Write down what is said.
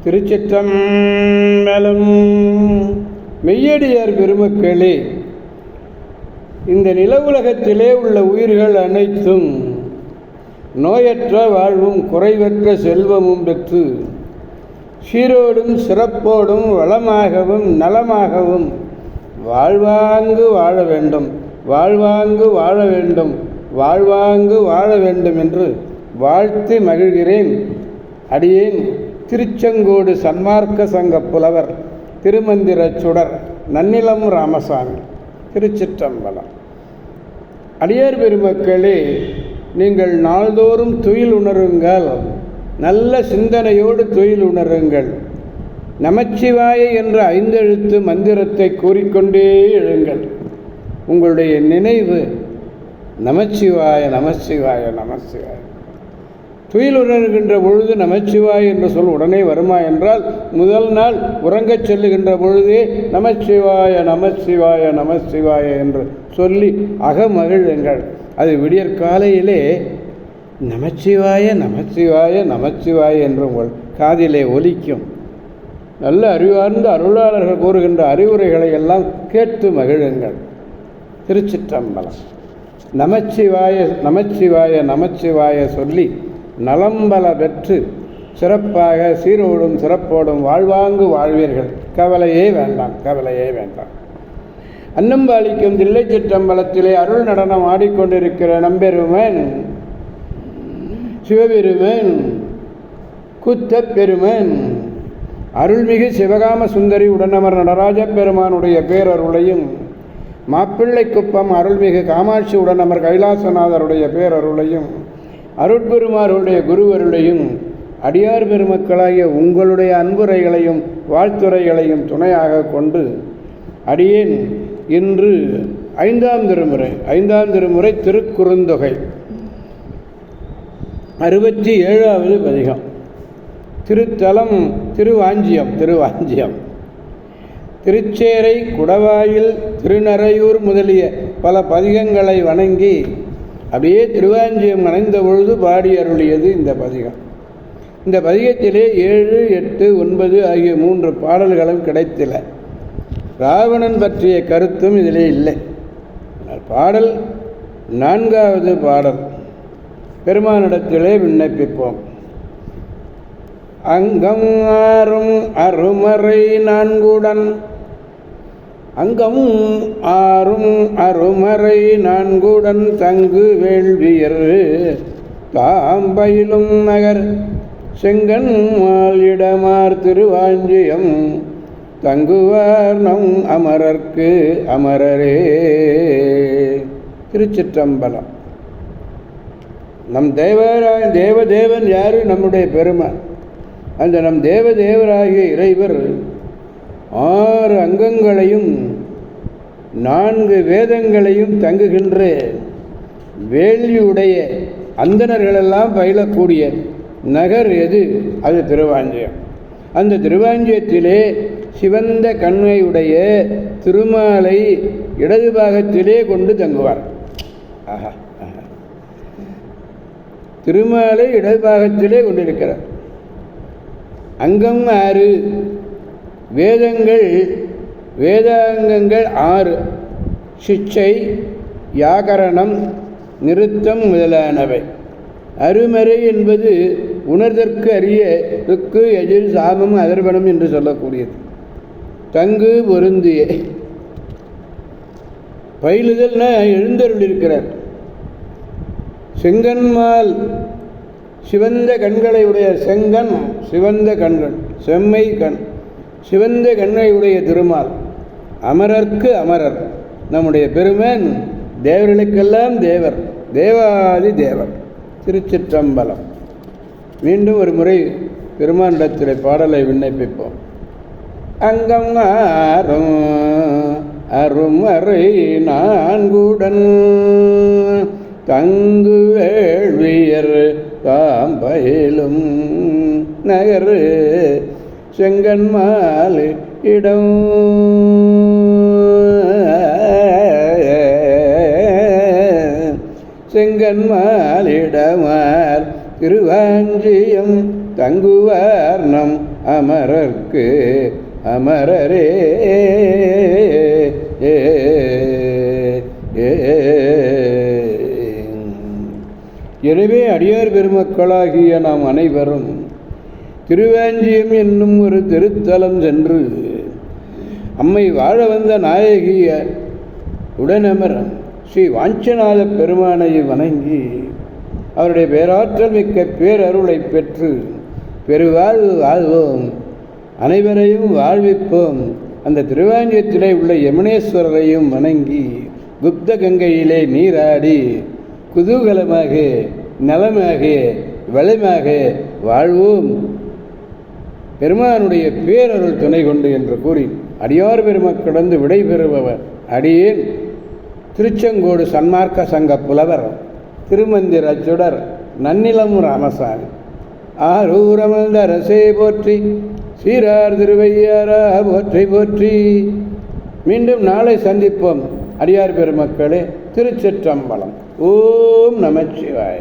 திருச்சிற்றம்பலம். மெய்யடியார் பெருமக்களே, இந்த நில உலகத்திலே உள்ள உயிர்கள் அனைத்தும் நோயற்ற வாழ்வும் குறைவற்ற செல்வமும் பெற்று சீரோடும் சிறப்போடும் வளமாகவும் நலமாகவும் வாழ்வாங்கு வாழ வேண்டும், வாழ்வாங்கு வாழ வேண்டும், வாழ்வாங்கு வாழ வேண்டும் என்று வாழ்த்தி மகிழ்கிறேன். அடியேன் திருச்செங்கோடு சன்மார்க்க சங்க புலவர் திருமந்திர சுடர் நன்னிலம் ராமசாமி. திருச்சிற்றம்பலம். அடியார் பெருமக்களே, நீங்கள் நாள்தோறும் துயில் உணருங்கள், நல்ல சிந்தனையோடு துயில் உணருங்கள். நமச்சிவாய என்ற 5 எழுத்து மந்திரத்தை கூறிக்கொண்டே எழுங்கள். உங்களுடைய நினைவு நமச்சிவாய நமச்சிவாய நமச்சிவாய. துயில் உணர்கின்ற பொழுது நமச்சிவாய் என்ற சொல் உடனே வருமா என்றால், முதல் நாள் உறங்கச் செல்லுகின்ற பொழுதே நமச்சிவாய நமச்சிவாய நமச்சிவாய என்று சொல்லி அகமகிழுங்கள். அது விடியற்காலையிலே நமச்சிவாய நமச்சிவாய நமச்சிவாய என்று உங்கள் காதிலே ஒலிக்கும். நல்ல அறிவார்ந்த அருளாளர்கள் கூறுகின்ற அறிவுரைகளை எல்லாம் கேட்டு மகிழுங்கள். திருச்சிற்றம்பலம். நமச்சிவாய நமச்சிவாய நமச்சிவாய சொல்லி நலம்பல பெற்று சிறப்பாக சீரோடும் சிறப்போடும் வாழ்வாங்கு வாழ்வீர்கள். கவலையே வேண்டாம், கவலையே வேண்டாம். அன்னம்பாளிக்கும் தில்லை சிற்றம்பலத்திலே அருள் நடனம் ஆடிக்கொண்டிருக்கிற நம்பெருமன் சிவபெருமன் குத்த பெருமன் அருள்மிகு சிவகாம சுந்தரி உடனமர் நடராஜ பெருமானுடைய பேரருளையும், மாப்பிள்ளை குப்பம் அருள்மிகு காமாட்சி உடனமர் கைலாசநாதருடைய பேரருளையும், அருட்பெருமாருடைய குருவருளையும், அடியார் பெருமக்களாகிய உங்களுடைய அன்புரைகளையும் வாழ்த்துரைகளையும் துணையாக கொண்டு அடியேன் இன்று 5ஆம் திருமுறை திருக்குறுந்தொகை 67வது பதிகம். திருத்தலம் திருவாஞ்சியம். திருச்சேரை, குடவாயில், திருநறையூர் முதலிய பல பதிகங்களை வணங்கி அப்படியே திருவாஞ்சியம் நனைந்த பொழுது பாடி அருளியது இந்த பதிகம். இந்த பதிகத்திலே 7, 8, 9 ஆகிய 3 பாடல்களும் கிடைத்தில. ராவணன் பற்றிய கருத்தும் இதிலே இல்லை. பாடல் 4வது பாடல் பெருமானிடத்திலே விண்ணப்பிப்போம். அங்கம் ஆறும் அருமறை நான்குடன், அங்கம் ஆறும் அருமறை நான்குடன் தங்கு வேள்வியர் தாம்பயிலும் நகர் செங்கன் மாலிடமார் திருவாஞ்சியம் தங்குவார் நம் அமரர்க்கு அமரரே. திருச்சிற்றம்பலம். நம் தேவதேவன் யாரு? நம்முடைய பெருமான். அந்த நம் தேவதேவராகிய இறைவர் 6 அங்கங்களையும் 4 வேதங்களையும் தங்குகின்ற வேள்வியுடைய அந்தணர்களெல்லாம் பயிலக்கூடிய நகர் எது? அது திருவாஞ்சியம். அந்த திருவாஞ்சியத்திலே சிவந்த கண்ணையுடைய திருமாலை இடது பாகத்திலே கொண்டு தங்குவார். ஆஹா, திருமாலை இடது பாகத்திலே கொண்டிருக்கிறார். அங்கம் 6, வேதாங்கங்கள் 6, சிச்சை, வியாக்கரணம், நிருத்தம் முதலானவை. அருமறை என்பது உணர்தற்கு அரிய ருக்கு, எதிர், சாமம், அதர்வனம் என்று சொல்லக்கூடியது. தங்கு பொருந்திய பயிலுதல்னா எழுந்தருள் இருக்கிறார். செங்கன்மால் சிவந்த கண்களை உடைய செங்கன், சிவந்த கண்கள், செம்மை கண், சிவந்த கண்ணை உடைய திருமால், அமரர்க்கு அமரர், நம்முடைய பெருமன், தேவர்களுக்கெல்லாம் தேவர், தேவாதி தேவர். திருச்சிற்றம்பலம். மீண்டும் ஒரு முறை பெருமானிடத்திலே பாடலை விண்ணப்பிப்போம். அங்கம் ஆறும் அருமறை நான்குடன் தங்கு வேள்வியர் தாம்பயிலும் நகர் செங்கன்மால் இடம் செங்கன்மாலிடமார் திருவாஞ்சியம் தங்குவார் நம் அமரர்க்கு அமரரே. எனவே அடியார் பெருமக்களாகிய நாம் அனைவரும் திருவாஞ்சியம் என்னும் ஒரு திருத்தலம் சென்று அம்மை வாழ வந்த நாயகிய உடனமர் ஸ்ரீ வாஞ்சநாத பெருமானை வணங்கி அவருடைய பேராற்றல் மிக்க பேரருளை பெற்று பெருவாழ்வு வாழ்வோம், அனைவரையும் வாழ்விப்போம். அந்த திருவாஞ்சியத்திலே உள்ள யமுனேஸ்வரரையும் வணங்கி குப்த கங்கையிலே நீராடி குதூகலமாக நலமாக வளமாக வாழ்வோம், பெருமானுடைய பேரருள் துணை கொண்டு என்று கூறி அடியார் பெருமக்கிடந்து விடைபெறுபவர் அடியேன் திருச்செங்கோடு சன்மார்க்க சங்க புலவர் திருமந்திர சுடர் நன்னிலம் ராமசாமி. ஆரூரமல்த அரசே போற்றி, சீரார் திருவையாரா போற்றி போற்றி. மீண்டும் நாளை சந்திப்போம் அடியார் பெருமக்களே. திருச்சிற்றம்பலம். ஓம் நமச்சிவாய.